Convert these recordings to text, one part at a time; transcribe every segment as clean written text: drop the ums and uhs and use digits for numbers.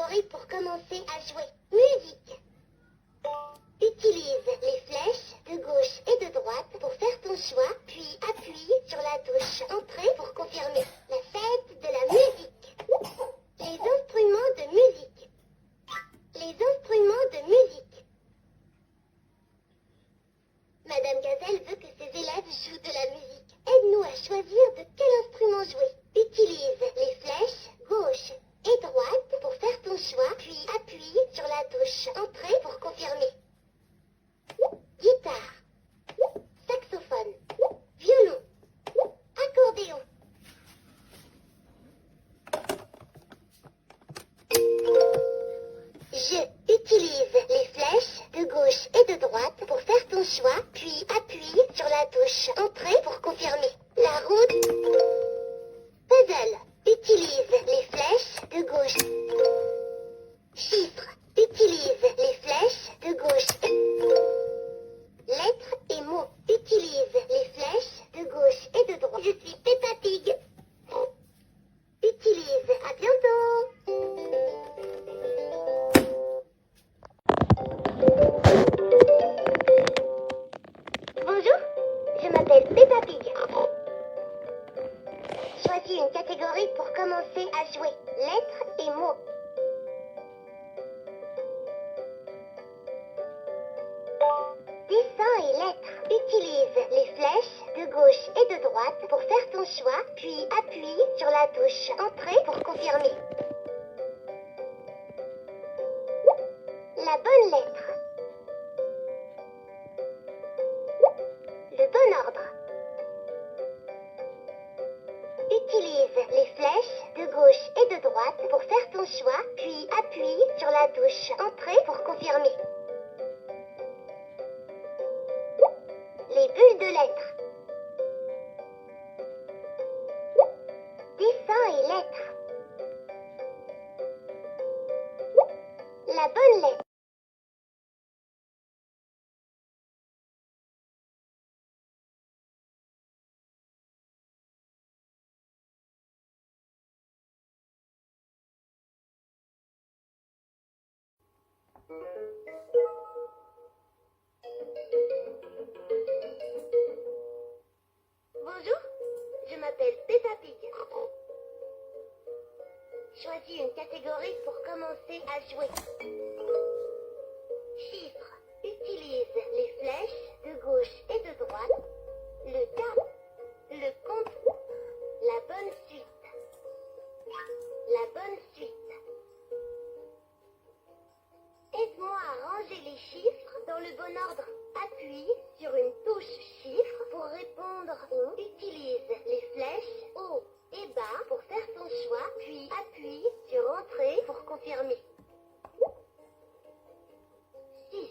catégorie pour commencer à jouer. Musique. Utilise les flèches de gauche et de droite pour faire ton choix, puis appuie sur la touche Entrée pour confirmer. La fête de la musique. Les instruments de musique. Les instruments de musique. Madame Gazelle veut que ses élèves jouent de la musique. Aide-nous à choisir de quel instrument jouer. Utilise les flèches gauche et droite pour faire ton choix, puis appuie sur la touche Entrée pour confirmer. Guitare, saxophone, violon, accordéon. Je utilise les flèches de gauche et de droite pour faire ton choix, puis appuie sur la touche Entrée pour confirmer. La route. Puzzle. Utilise les flèches de gauche. Chiffres. Utilise les flèches de gauche. Lettres et mots. Utilise les flèches de gauche et de droite. Je suis Peppa Pig. Utilise. À bientôt. Bonjour, je m'appelle Peppa Pig. Choisis une catégorie pour commencer à jouer. Lettres et mots. Dessins et lettres. Utilise les flèches de gauche et de droite pour faire ton choix, puis appuie sur la touche Entrée pour confirmer. La bonne lettre. Le bon ordre. Utilise les flèches de gauche et de droite pour faire ton choix, puis appuie sur la touche Entrée pour confirmer. Les bulles de lettres. Dessins et lettres. La bonne lettre. Bonjour, je m'appelle Peppa Pig. Choisis une catégorie pour commencer à jouer. Chiffres. Utilise les flèches de gauche et de droite. Le quart, le compte, la bonne suite. La bonne suite. Aide-moi à ranger les chiffres dans le bon ordre. Appuie sur une touche chiffre pour répondre ou utilise les flèches haut et bas pour faire ton choix, puis appuie sur Entrée pour confirmer. 6,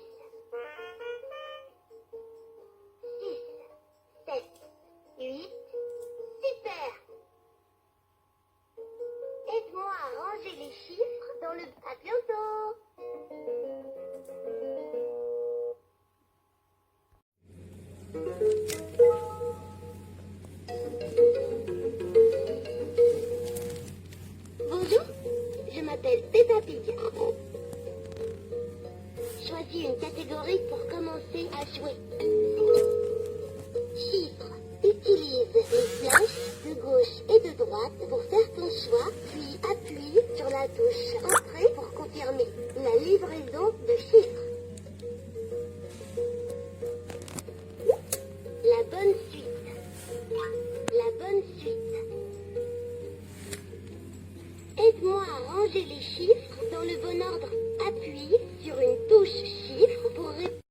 6, 7, 8, super! Aide-moi à ranger les chiffres dans le... À bientôt! Bonjour, je m'appelle Peppa Pig. Choisis une catégorie pour commencer à jouer. Chiffres. Utilise les flèches de gauche et de droite pour faire ton choix, puis appuie sur la touche Entrée pour confirmer la livraison de chiffres. La bonne suite. La bonne suite. Aide-moi à ranger les chiffres dans le bon ordre. Appuie sur une touche